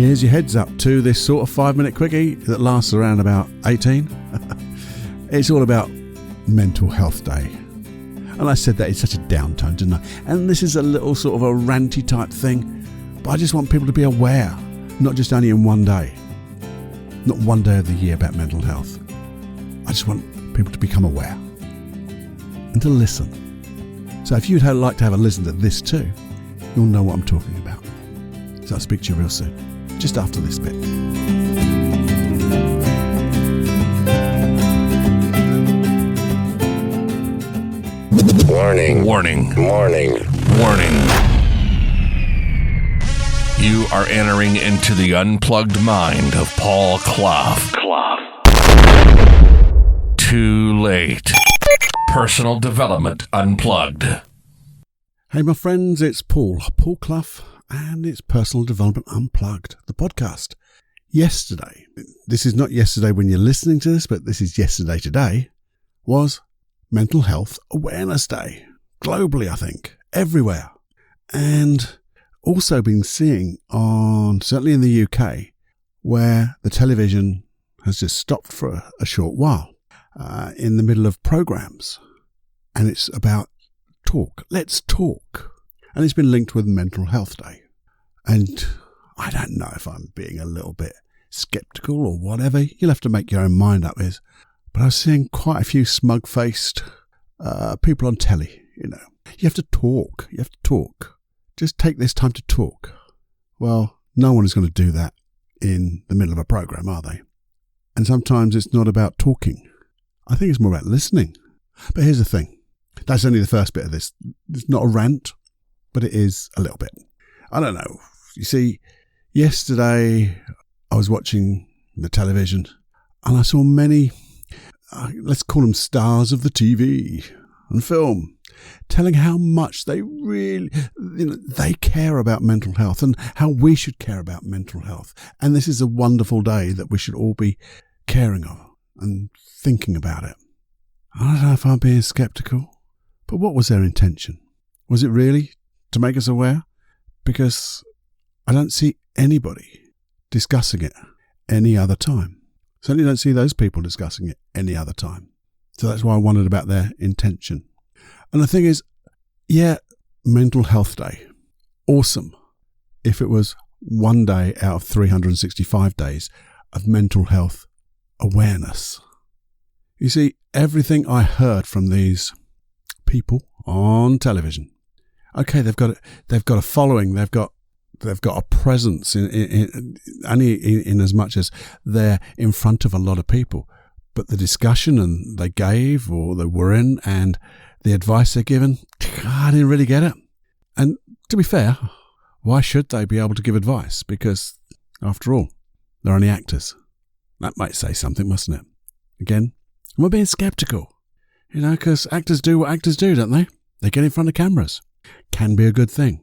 Here's your heads up to this sort of 5-minute quickie that lasts around about 18. It's all about Mental Health Day. And I said that in such a down tone, didn't I? And this is a little sort of a ranty type thing, but I just want people to be aware, not just only in one day, not one day of the year about mental health. I just want people to become aware and to listen. So if you'd like to have a listen to this too, you'll know what I'm talking about. So I'll speak to you real soon, just after this bit. Warning. Warning. Warning. Warning. You are entering into the unplugged mind of Paul Clough. Too late. Personal Development Unplugged. Hey my friends, it's Paul Clough, and it's Personal Development Unplugged, the podcast. Yesterday, this is not yesterday when you're listening to this, but this is yesterday today, was Mental Health Awareness Day. Globally, I think. Everywhere. And also been seeing on, certainly in the UK, where the television has just stopped for a short while in the middle of programs. And it's about talk. Let's talk. And it's been linked with Mental Health Day. And I don't know if I'm being a little bit skeptical or whatever. You'll have to make your own mind up with. But I was seeing quite a few smug-faced people on telly, you know. You have to talk. You have to talk. Just take this time to talk. Well, no one is going to do that in the middle of a program, are they? And sometimes it's not about talking. I think it's more about listening. But here's the thing. That's only the first bit of this. It's not a rant, but it is a little bit. I don't know. You see, yesterday I was watching the television and I saw many, let's call them stars of the TV and film, telling how much they really, they care about mental health and how we should care about mental health. And this is a wonderful day that we should all be caring of and thinking about it. I don't know if I'm being skeptical, but what was their intention? Was it really to make us aware? Because I don't see anybody discussing it any other time. Certainly don't see those people discussing it any other time. So that's why I wondered about their intention. And the thing is, yeah, Mental Health Day, awesome. If it was one day out of 365 days of mental health awareness. You see, everything I heard from these people on television, okay, they've got a following, they've got a presence in as much as they're in front of a lot of people. But the discussion and they gave or they were in and the advice they're given, I didn't really get it. And to be fair, why should they be able to give advice? Because after all, they're only actors. That might say something, mustn't it? Again, am I being skeptical? You know, because actors do what actors do, don't they? They get in front of cameras. Can be a good thing.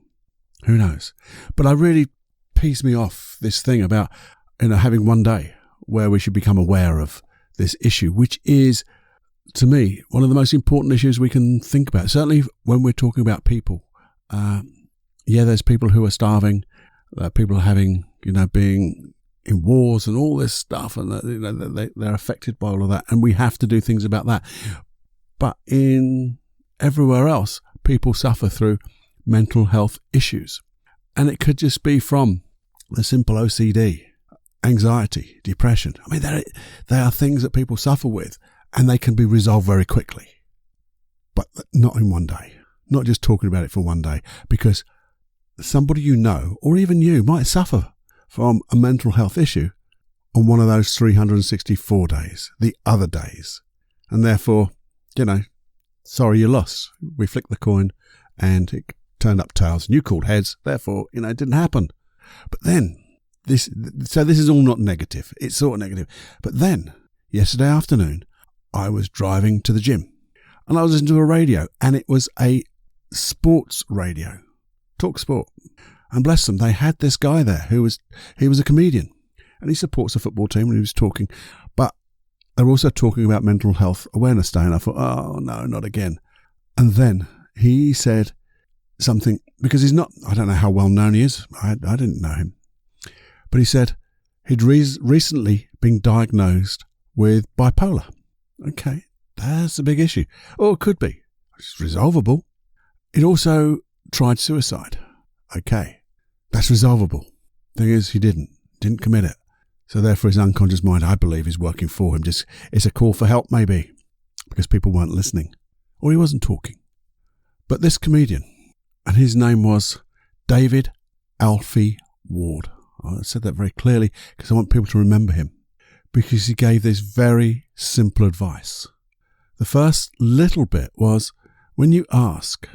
Who knows? But I really pees me off this thing about, having one day where we should become aware of this issue, which is, to me, one of the most important issues we can think about. Certainly when we're talking about people. There's people who are starving, people having, being in wars and all this stuff, and they're affected by all of that, and we have to do things about that. But in everywhere else, people suffer through mental health issues. And it could just be from the simple OCD, anxiety, depression. I mean, they are things that people suffer with and they can be resolved very quickly. But not in one day. Not just talking about it for one day. Because somebody you know, or even you, might suffer from a mental health issue on one of those 364 days, the other days. And therefore, sorry you lost. We flicked the coin and it turned up tails and you called heads, therefore, it didn't happen. But then, this is all not negative. It's sort of negative. But then, yesterday afternoon, I was driving to the gym and I was listening to a radio and it was a sports radio, Talk Sport. And bless them, they had this guy there he was a comedian and he supports a football team and he was talking, but they're also talking about Mental Health Awareness Day. And I thought, oh no, not again. And then he said something, because he's not, I don't know how well known he is. I didn't know him. But he said he'd recently been diagnosed with bipolar. Okay, that's a big issue. Or it could be. It's resolvable. He'd also tried suicide. Okay, that's resolvable. Thing is, he didn't commit it. So therefore his unconscious mind, I believe, is working for him. Just it's a call for help, maybe, because people weren't listening. Or he wasn't talking. But this comedian, and his name was David Alfie Ward. I said that very clearly because I want people to remember him, because he gave this very simple advice. The first little bit was, when you ask,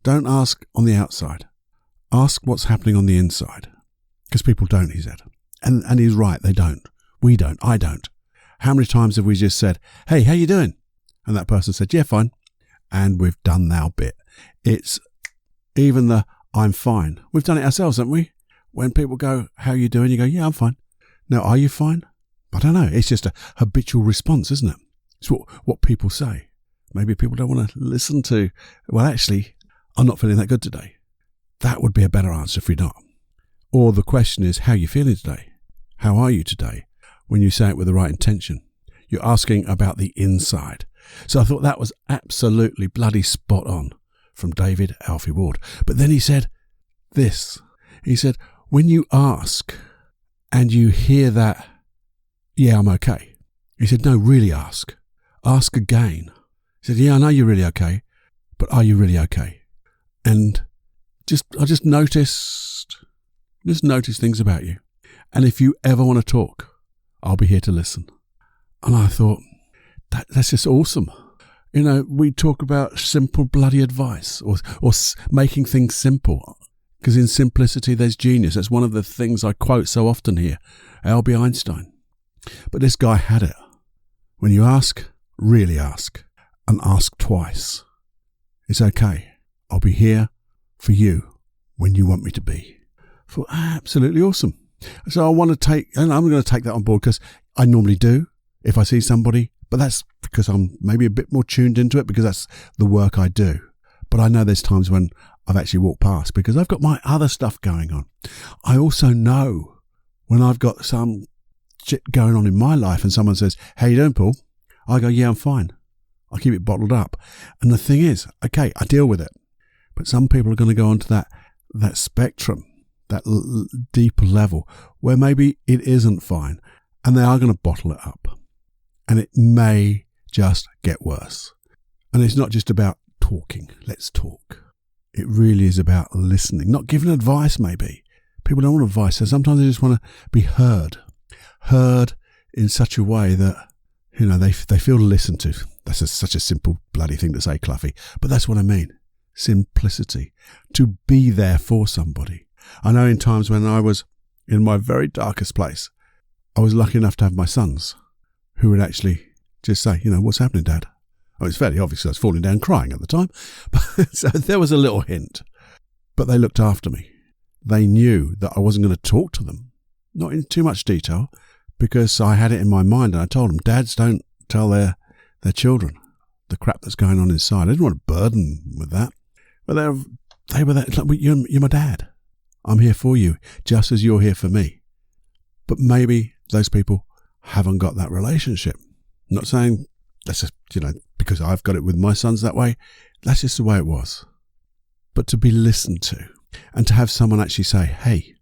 don't ask on the outside. Ask what's happening on the inside. Because people don't, he said. And he's right, they don't. We don't. I don't. How many times have we just said, hey, how you doing? And that person said, yeah, fine. And we've done our bit. It's even the I'm fine. We've done it ourselves, haven't we? When people go, how you doing? You go, yeah, I'm fine. Now, are you fine? I don't know. It's just a habitual response, isn't it? It's what people say. Maybe people don't want to listen to, well, actually, I'm not feeling that good today. That would be a better answer if you're not. Or the question is, how are you feeling today? How are you today? When you say it with the right intention. You're asking about the inside. So I thought that was absolutely bloody spot on from David Alfie Ward. But then he said this. He said, when you ask and you hear that, yeah, I'm okay. He said, no, really ask. Ask again. He said, yeah, I know you're really okay, but are you really okay? And I just noticed things about you. And if you ever want to talk, I'll be here to listen. And I thought, that's just awesome. You know, we talk about simple bloody advice or making things simple. Because in simplicity, there's genius. That's one of the things I quote so often here. Albert Einstein. But this guy had it. When you ask, really ask. And ask twice. It's okay. I'll be here for you when you want me to be. I thought, absolutely awesome. So I'm going to take that on board, because I normally do if I see somebody, but that's because I'm maybe a bit more tuned into it, because that's the work I do. But I know there's times when I've actually walked past because I've got my other stuff going on. I also know when I've got some shit going on in my life and someone says, how you doing, Paul? I go, yeah, I'm fine. I keep it bottled up. And the thing is, okay, I deal with it. But some people are going to go onto that spectrum, that deeper level where maybe it isn't fine, and they are going to bottle it up. And it may just get worse. And it's not just about talking. Let's talk. It really is about listening, not giving advice maybe. People don't want advice, so sometimes they just want to be heard. Heard in such a way that, you know, they feel listened to. That's such a simple bloody thing to say, Cluffy. But that's what I mean. Simplicity. To be there for somebody. I know in times when I was in my very darkest place, I was lucky enough to have my sons who would actually just say, you know, what's happening, Dad? Oh, it's fairly obvious I was falling down crying at the time. But so there was a little hint. But they looked after me. They knew that I wasn't going to talk to them. Not in too much detail, because I had it in my mind, and I told them, dads don't tell their children the crap that's going on inside. I didn't want to burden them with that. But they were there. Like, you're my dad. I'm here for you, just as you're here for me. But maybe those people haven't got that relationship. I'm not saying that's just, you know, because I've got it with my sons that way. That's just the way it was. But to be listened to, and to have someone actually say, hey,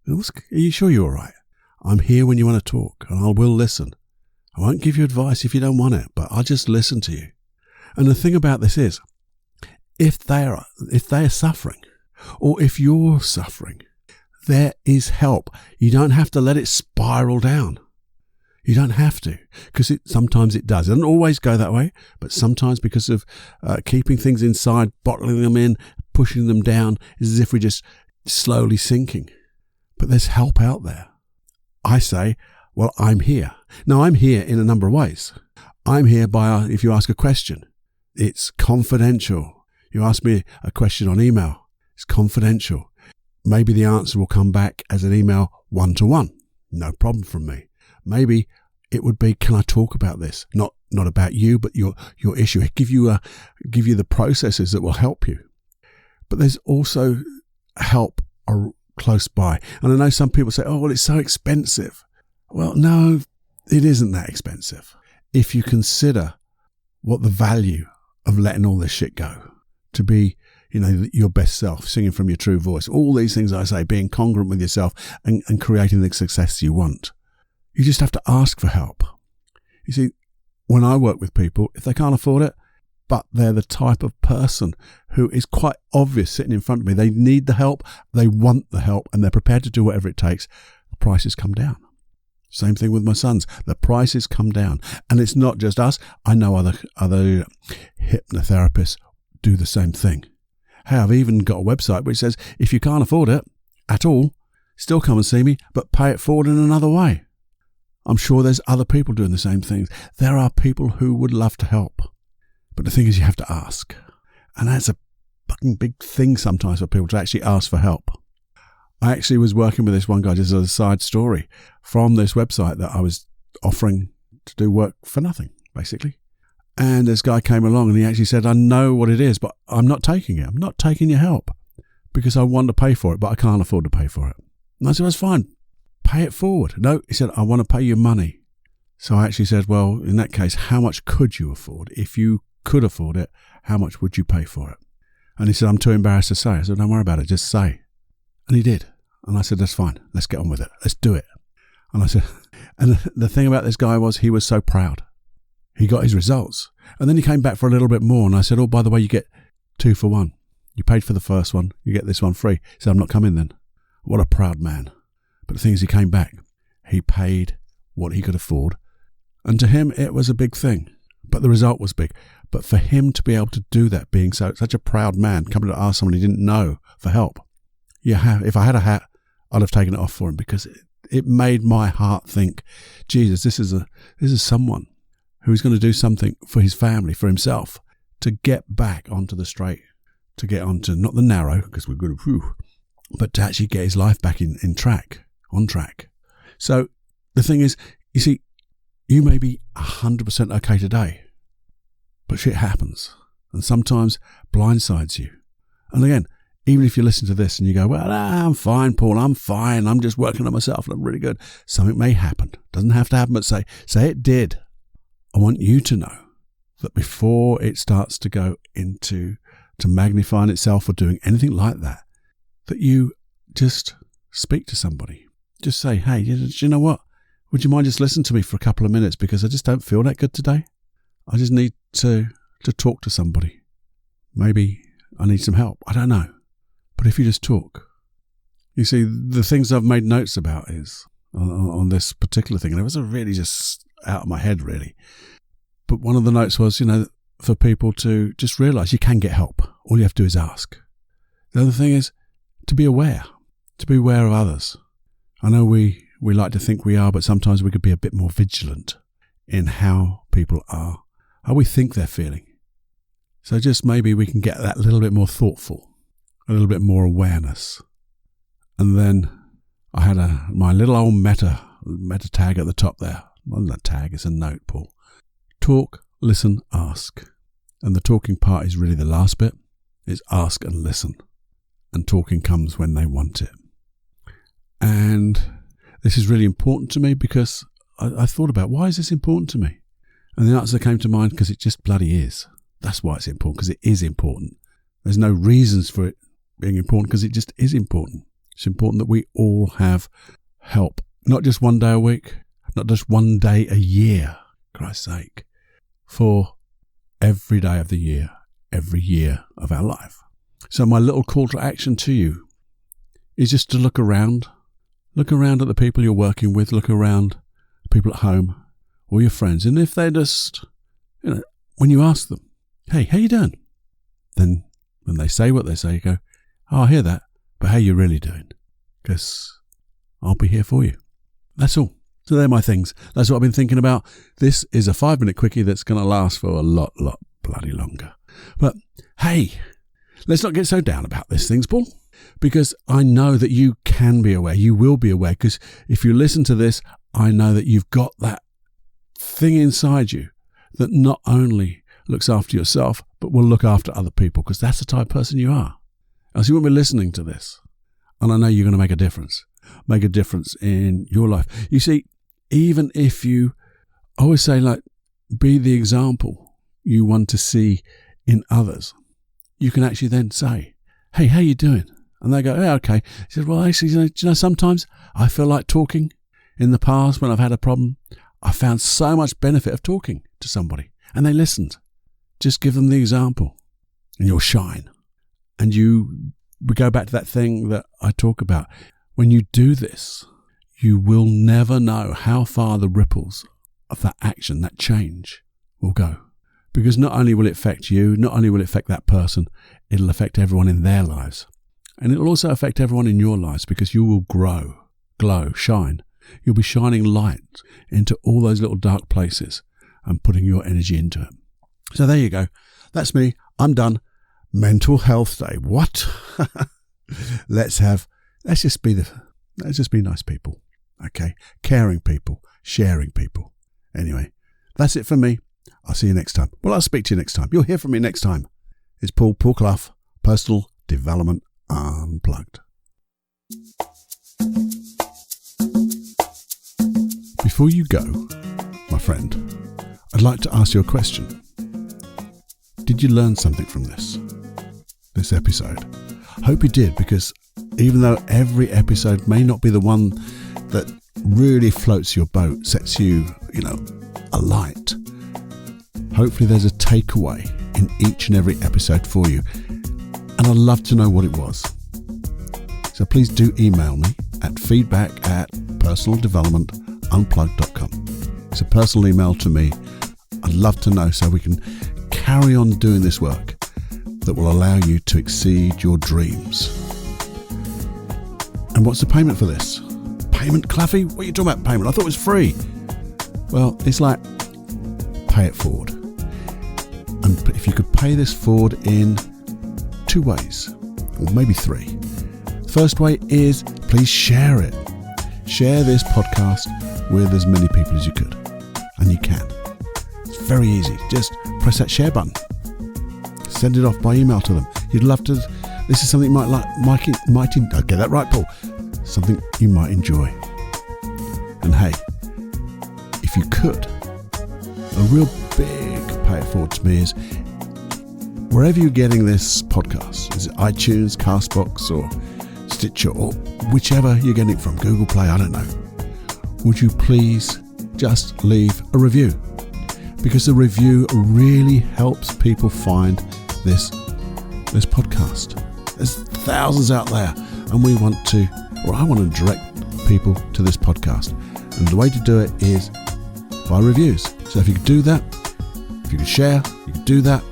are you sure you're all right? I'm here when you want to talk, and I will listen. I won't give you advice if you don't want it, but I'll just listen to you. And the thing about this is, if they are suffering, or if you're suffering, there is help. You don't have to let it spiral down. You don't have to, because sometimes it does. It doesn't always go that way, but sometimes because of keeping things inside, bottling them in, pushing them down, it's as if we're just slowly sinking. But there's help out there. I say, well, I'm here. Now, I'm here in a number of ways. I'm here by, if you ask a question, it's confidential. You ask me a question on email, it's confidential. Maybe the answer will come back as an email 1-to-1. No problem from me. Maybe it would be, can I talk about this? Not about you, but your issue. Give you the processes that will help you. But there's also help close by. And I know some people say, oh, well, it's so expensive. Well, no, it isn't that expensive. If you consider what the value of letting all this shit go, to be, your best self, singing from your true voice, all these things I say, being congruent with yourself and creating the success you want. You just have to ask for help. You see, when I work with people, if they can't afford it, but they're the type of person who is quite obvious sitting in front of me, they need the help, they want the help, and they're prepared to do whatever it takes, the prices come down. Same thing with my sons. The prices come down. And it's not just us. I know other hypnotherapists do the same thing. Hey, I've even got a website which says, if you can't afford it at all, still come and see me, but pay it forward in another way. I'm sure there's other people doing the same things. There are people who would love to help. But the thing is, you have to ask. And that's a fucking big thing sometimes for people to actually ask for help. I actually was working with this one guy, just as a side story, from this website that I was offering to do work for nothing, basically. And this guy came along and he actually said, I know what it is, but I'm not taking it. I'm not taking your help because I want to pay for it, but I can't afford to pay for it. And I said, that's fine. Pay it forward. No, he said, I want to pay you money. So I actually said, well, in that case, how much could you afford? If you could afford it, how much would you pay for it? And he said, I'm too embarrassed to say. I said, don't worry about it. Just say. And he did. And I said, that's fine. Let's get on with it. Let's do it. And I said, and the thing about this guy was he was so proud. He got his results. And then he came back for a little bit more. And I said, oh, by the way, you get 2 for 1. You paid for the first one. You get this one free. He said, I'm not coming then. What a proud man. But the thing is, he came back. He paid what he could afford. And to him, it was a big thing. But the result was big. But for him to be able to do that, being such a proud man, coming to ask someone he didn't know for help. If I had a hat, I'd have taken it off for him because it made my heart think, Jesus, this is someone who's going to do something for his family, for himself, to get back onto the straight, to get onto not the narrow, because we're good, but to actually get his life back on track. So the thing is, you see, you may be 100% okay today, but shit happens, and sometimes blindsides you. And again, even if you listen to this and you go, well, I'm fine, Paul, I'm fine, I'm just working on myself and I'm really good. Something may happen. Doesn't have to happen, but say it did. I want you to know that before it starts to go into magnifying itself or doing anything like that you just speak to somebody. Just say, hey, do you know what? Would you mind just listening to me for a couple of minutes because I just don't feel that good today? I just need to talk to somebody. Maybe I need some help. I don't know. But if you just talk. You see, the things I've made notes about is on this particular thing, and it was really just out of my head, really. But one of the notes was, for people to just realise you can get help. All you have to do is ask. The other thing is to be aware of others. I know we like to think we are, but sometimes we could be a bit more vigilant in how people are, how we think they're feeling. So just maybe we can get that little bit more thoughtful, a little bit more awareness. And then I had my little old meta tag at the top there. Wasn't a tag, it's a note, Paul. Talk, listen, ask. And the talking part is really the last bit. It's ask and listen. And talking comes when they want it. And this is really important to me because I thought about, why is this important to me? And the answer came to mind, because it just bloody is. That's why it's important, because it is important. There's no reasons for it being important, because it just is important. It's important that we all have help. Not just one day a week, not just one day a year, Christ's sake. For every day of the year, every year of our life. So my little call to action to you is just to look around. Look around at the people you're working with. Look around people at home or your friends. And if they're just, when you ask them, hey, how you doing? Then when they say what they say, you go, oh, I hear that, but how you really doing? Because I'll be here for you. That's all. So they're my things. That's what I've been thinking about. This is a 5-minute quickie that's going to last for a lot bloody longer. But hey, let's not get so down about these things, Paul, because I know that you can be aware. You will be aware, because if you listen to this, I know that you've got that thing inside you that not only looks after yourself, but will look after other people, because that's the type of person you are. Else you won't be listening to this. And I know you're going to make a difference in your life. You see, even if I always say, like, be the example you want to see in others, you can actually then say, hey, how you doing? And they go, yeah, okay. He says, well, actually, do you know, sometimes I feel like talking. In the past, when I've had a problem, I found so much benefit of talking to somebody. And they listened. Just give them the example and you'll shine. And we go back to that thing that I talk about. When you do this, you will never know how far the ripples of that action, that change, will go. Because not only will it affect you, not only will it affect that person, it'll affect everyone in their lives. And it'll also affect everyone in your lives, because you will grow, glow, shine. You'll be shining light into all those little dark places and putting your energy into it. So there you go. That's me. I'm done. Mental Health Day. What? Let's just be nice people. Okay. Caring people. Sharing people. Anyway, that's it for me. I'll see you next time. Well, I'll speak to you next time. You'll hear from me next time. It's Paul Clough, Personal Development Unplugged. Before you go, my friend, I'd like to ask you a question. Did you learn something from this episode? I hope you did, because even though every episode may not be the one that really floats your boat, sets you, alight, hopefully there's a takeaway in each and every episode for you. And I'd love to know what it was. So please do email me at feedback@personaldevelopmentunplugged.com. It's a personal email to me. I'd love to know, so we can carry on doing this work that will allow you to exceed your dreams. And what's the payment for this? Payment, Cluffy? What are you talking about, payment? I thought it was free. Well, it's like, pay it forward. And if you could pay this forward in 2 ways, or maybe 3. The first way is, please share it. Share this podcast with as many people as you could. And you can. It's very easy. Just press that share button. Send it off by email to them. You'd love to. This is something you might get that right, Paul. Something you might enjoy. And hey, if you could, a real big pay it forward to me is, wherever you're getting this podcast, is it iTunes, Castbox, or Stitcher, or whichever you're getting it from, Google Play, I don't know. Would you please just leave a review? Because the review really helps people find this podcast. There's thousands out there, and I want to direct people to this podcast. And the way to do it is by reviews. So if you could do that, if you could share, you could do that.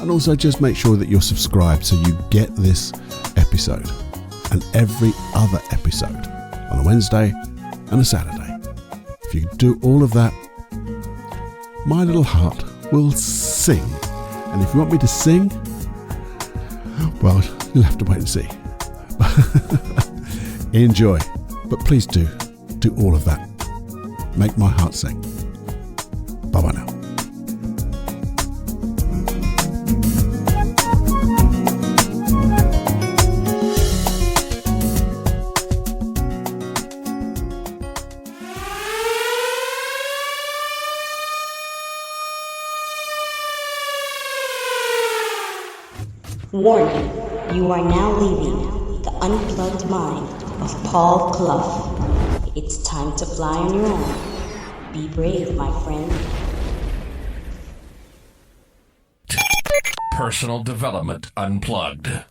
And also just make sure that you're subscribed so you get this episode and every other episode on a Wednesday and a Saturday. If you do all of that, my little heart will sing. And if you want me to sing, well, you'll have to wait and see. Enjoy. But please do all of that. Make my heart sing. Bye-bye now. Warning, you are now leaving the unplugged mind of Paul Clough. It's time to fly on your own. Be brave, my friend. Personal Development Unplugged.